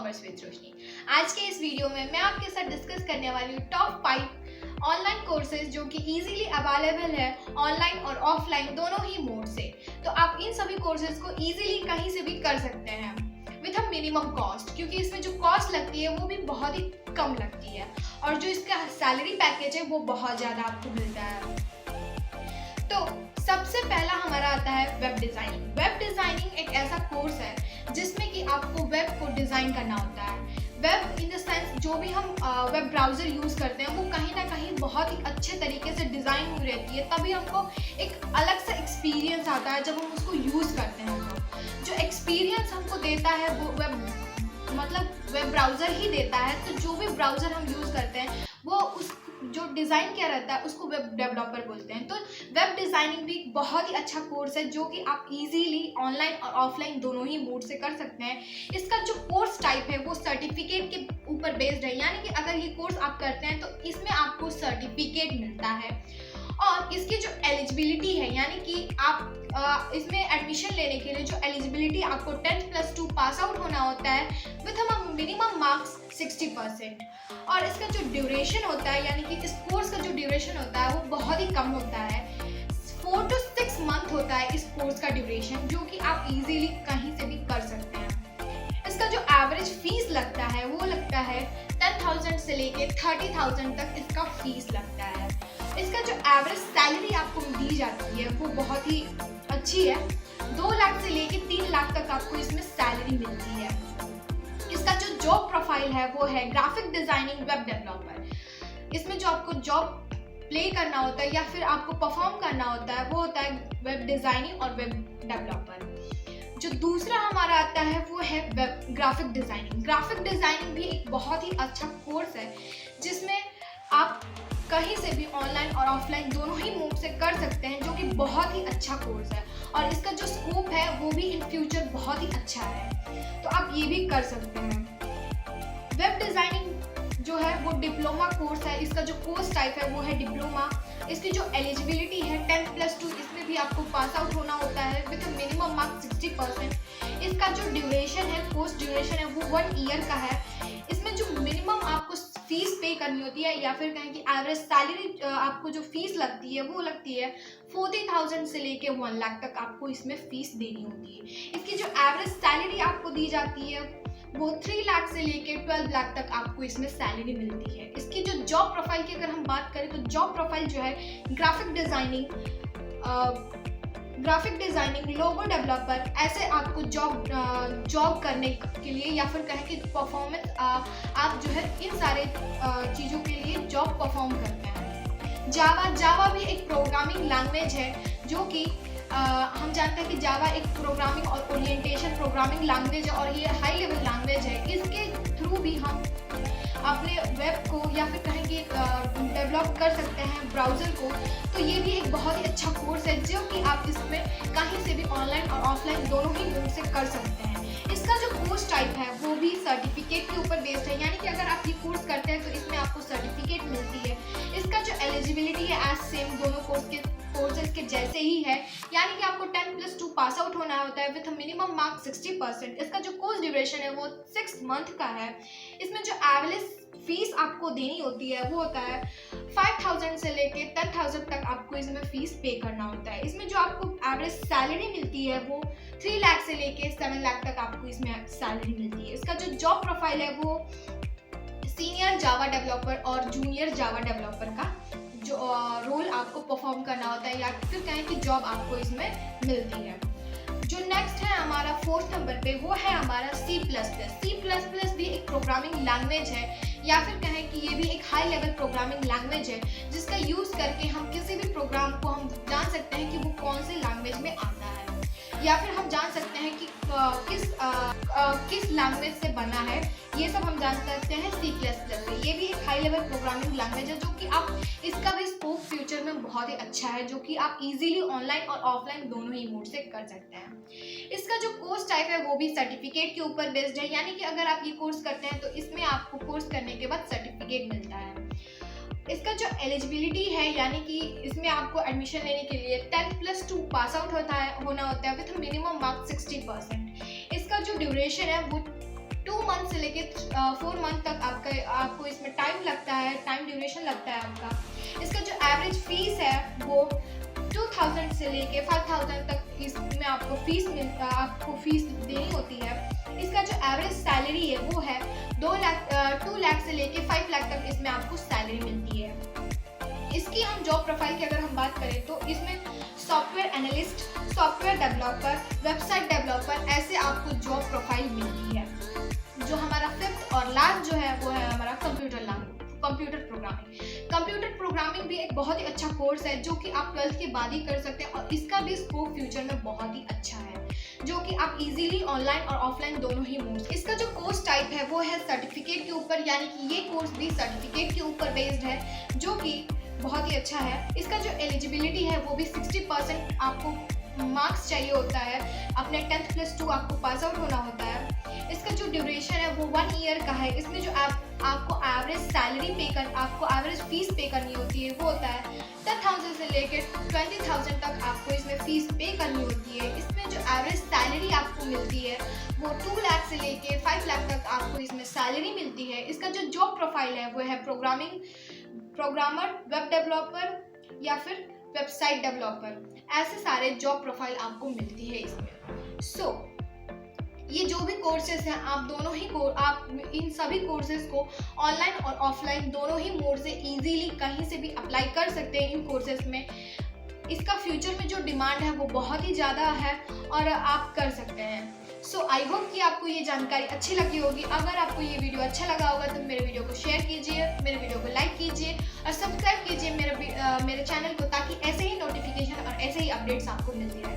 Commerce with रोशनी। आज के इस वीडियो में मैं आपके साथ डिस्कस करने वाली हूँ टॉप 5 ऑनलाइन कोर्सेज जो कि इजीली अवेलेबल है ऑनलाइन और ऑफलाइन दोनों ही मोड से। तो आप इन सभी कोर्सेज को इजीली कहीं से भी कर सकते हैं विथ अ मिनिमम कॉस्ट, क्योंकि इसमें जो कॉस्ट लगती है वो भी बहुत ही कम लगती है और जो इसका सैलरी पैकेज है वो बहुत ज़्यादा आपको मिलता है। तो सबसे पहला हमारा आता है वेब डिज़ाइनिंग। वेब डिज़ाइनिंग एक ऐसा कोर्स है जिसमें कि आपको वेब को डिज़ाइन करना होता है। वेब इन द सेंस जो भी हम वेब ब्राउज़र यूज़ करते हैं वो कहीं ना कहीं बहुत ही अच्छे तरीके से डिज़ाइन हुई रहती है, तभी हमको एक अलग सा एक्सपीरियंस आता है जब हम उसको यूज़ करते हैं। तो जो एक्सपीरियंस हमको देता है वो वेब ब्राउज़र ही देता है। तो जो भी ब्राउज़र हम यूज़ करते हैं वो उस जो डिज़ाइन किया रहता है उसको वेब डेवलपर बोलते हैं। तो वेब डिज़ाइनिंग भी एक बहुत ही अच्छा कोर्स है जो कि आप इजीली ऑनलाइन और ऑफलाइन दोनों ही मोड से कर सकते हैं। इसका जो कोर्स टाइप है वो सर्टिफिकेट के ऊपर बेस्ड है, यानी कि अगर ये कोर्स आप करते हैं तो इसमें आपको सर्टिफिकेट मिलता है। और इसकी जो एलिजिबिलिटी है, यानी कि आप इसमें एडमिशन लेने के लिए जो एलिजिबिलिटी आपको 10+2 पास आउट होना होता है विथ मिनिमम मार्क्स 60%। और इसका जो ड्यूरेशन होता है, यानी कि इस कोर्स का जो ड्यूरेशन होता है वो बहुत ही कम होता है। 4 to 6 मंथ होता है इस कोर्स का ड्यूरेशन, जो कि आप इजीली कहीं से भी कर सकते हैं। इसका जो एवरेज फीस लगता है वो लगता है 10,000 से लेके 30,000 तक इसका फीस लगता है। इसका जो एवरेज सैलरी आपको दी जाती है वो बहुत ही अच्छी है। 2 लाख से लेके 3 लाख तक आपको इसमें सैलरी मिलती है। इसका जो जॉब प्रोफाइल है वो है ग्राफिक डिजाइनिंग वेब डेवलपर। इसमें जो आपको जॉब प्ले करना होता है या फिर आपको परफॉर्म करना होता है वो होता है वेब डिजाइनिंग और वेब डेवलपर। जो दूसरा हमारा आता है वो है web graphic designing. Graphic designing भी एक बहुत ही अच्छा कोर्स है जिसमें आप कहीं से भी ऑनलाइन और ऑफलाइन दोनों ही मोड से कर सकते हैं, जो कि बहुत ही अच्छा कोर्स है। और इसका जो स्कोप है वो भी इन फ्यूचर बहुत ही अच्छा है, तो आप ये भी कर सकते हैं। वेब डिज़ाइनिंग जो है वो डिप्लोमा कोर्स है। इसका जो कोर्स टाइप है वो है डिप्लोमा। इसकी जो एलिजिबिलिटी है 10+2, इसमें भी आपको पास आउट होना होता है विथ मिनिमम मार्क्स 60%। इसका जो ड्यूरेशन है, कोर्स ड्यूरेशन है वो 1 ईयर का है। इसमें जो मिनिमम आपको फीस पे करनी होती है या फिर कहें कि एवरेज सैलरी आपको जो फीस लगती है वो लगती है 40,000 से लेके 1 लाख तक आपको इसमें फीस देनी होती है। इसकी जो एवरेज सैलरी आपको दी जाती है वो 3 लाख से लेके 12 लाख तक आपको इसमें सैलरी मिलती है। इसकी जो जॉब प्रोफाइल की अगर हम बात करें तो जॉब प्रोफाइल जो है ग्राफिक डिज़ाइनिंग, लोगो डेवलपर, ऐसे आपको जॉब करने के लिए या फिर कहें कि परफॉर्मेंस आप जो है इन सारे चीज़ों के लिए जॉब परफॉर्म करते हैं। जावा भी एक प्रोग्रामिंग लैंग्वेज है जो कि हम जानते हैं कि जावा एक प्रोग्रामिंग और ओरिएंटेशन प्रोग्रामिंग लैंग्वेज है और ये हाई लेवल लैंग्वेज है। इसके थ्रू भी हम अपने वेब को या फिर कहें कि डेवलप कर सकते हैं ब्राउज़र को। तो ये भी एक बहुत ही अच्छा कोर्स है जो कि आप इसमें कहीं से भी ऑनलाइन और ऑफलाइन दोनों ही मोड से कर सकते हैं। इसका जो कोर्स टाइप है वो भी सर्टिफिकेट के ऊपर बेस्ड है, यानी कि अगर आप ये कोर्स करते हैं तो इसमें आपको सर्टिफिकेट मिलती है। इसका जो एलिजिबिलिटी है एज सेम दोनों कोर्सेज के जैसे ही है, यानी कि आपको 10+2 पास आउट होना होता है विथ मिनिमम मार्क्स 60%। इसका जो कोर्स ड्यूरेशन है वो 6 मंथ का है। इसमें जो एवरेज फीस आपको देनी होती है वो होता है 5,000 से लेके 10,000 तक आपको इसमें फीस पे करना होता है। इसमें जो आपको एवरेज सैलरी मिलती है वो 3 लाख से लेके 7 लाख तक आपको इसमें सैलरी मिलती है। इसका जो जॉब प्रोफाइल है वो सीनियर जावा डेवलपर और जूनियर जावा डेवलपर का जो रोल आपको परफॉर्म करना होता है या फिर कहें कि जॉब आपको इसमें मिलती है। जो नेक्स्ट है हमारा 4th नंबर पे वो है हमारा C++। C++ भी एक प्रोग्रामिंग लैंग्वेज है या फिर कहें कि ये भी एक हाई लेवल प्रोग्रामिंग लैंग्वेज है जिसका यूज़ करके हम किसी भी प्रोग्राम को हम जान सकते हैं कि वो कौन से लैंग्वेज में आता है या फिर हम जान सकते हैं कि किस लैंग्वेज से बना है। ये सब हम जान सकते हैं C++ से। ये भी एक हाई लेवल प्रोग्रामिंग लैंग्वेज है जो कि आप इसका भी स्कोप फ्यूचर में बहुत ही अच्छा है, जो कि आप इजीली ऑनलाइन और ऑफलाइन दोनों ही मोड से कर सकते हैं। इसका जो कोर्स टाइप है वो भी सर्टिफिकेट के ऊपर बेस्ड है, यानी कि अगर आप ये कोर्स करते हैं तो इसमें आपको कोर्स करने के बाद सर्टिफिकेट मिलता है। इसका जो एलिजिबिलिटी है, यानी कि इसमें आपको एडमिशन लेने के लिए 10+2 पास आउट होना होता है विथ मिनिमम मार्क्स 60%। इसका जो ड्यूरेशन है वो 2 मंथ से लेके 4 मंथ तक आपको इसमें टाइम लगता है, टाइम ड्यूरेशन लगता है आपका। इसका जो एवरेज फीस है वो 2000 से लेके 5000 तक इसमें आपको फीस देनी होती है। इसका जो एवरेज सैलरी है वो है 2 लाख से लेके 5 लाख तक इसमें आपको सैलरी मिलती है। इसकी हम जॉब प्रोफाइल की अगर हम बात करें तो इसमें software analyst, software developer, website developer ऐसे आपको जॉब प्रोफाइल मिलती है। जो हमारा 5th और लास्ट जो है वो है हमारा कंप्यूटर प्रोग्रामिंग। कंप्यूटर प्रोग्रामिंग भी एक बहुत ही अच्छा कोर्स है जो कि आप 12th के बाद ही कर सकते हैं और इसका भी स्कोप फ्यूचर में बहुत ही अच्छा है, जो कि आप इजीली ऑनलाइन और ऑफलाइन दोनों ही मोड्स। इसका जो कोर्स टाइप है वो है सर्टिफिकेट के ऊपर, यानी कि ये कोर्स भी सर्टिफिकेट के ऊपर बेस्ड है, जो कि बहुत ही अच्छा है। इसका जो एलिजिबिलिटी है वो भी 60% आपको मार्क्स चाहिए होता है, अपने 10th + 2 आपको पास आउट होना होता है। इसका जो ड्यूरेशन है वो 1 ईयर का है। इसमें जो आपको आपको एवरेज फीस पे करनी होती है वो होता है 10,000 से लेकर 20,000 तक आपको इसमें फीस पे करनी होती है। इसमें जो एवरेज सैलरी आपको मिलती है वो 2 लाख से लेके 5 लाख तक आपको इसमें सैलरी मिलती है। इसका जो जॉब प्रोफाइल है वो है प्रोग्रामर, वेब डेवलपर या फिर वेबसाइट डेवलपर, ऐसे सारे जॉब प्रोफाइल आपको मिलती है इसमें। ये जो भी कोर्सेज हैं आप इन सभी कोर्सेज को ऑनलाइन और ऑफलाइन दोनों ही मोड से इजीली कहीं से भी अप्लाई कर सकते हैं इन कोर्सेज में। इसका फ्यूचर में जो डिमांड है वो बहुत ही ज़्यादा है और आप कर सकते हैं। सो आई होप कि आपको ये जानकारी अच्छी लगी होगी। अगर आपको ये वीडियो अच्छा लगा होगा तो मेरे वीडियो को शेयर कीजिए, मेरे वीडियो को लाइक कीजिए और सब्सक्राइब कीजिए मेरे चैनल को, ताकि ऐसे ही नोटिफिकेशन और ऐसे ही अपडेट्स आपको मिलती रहे।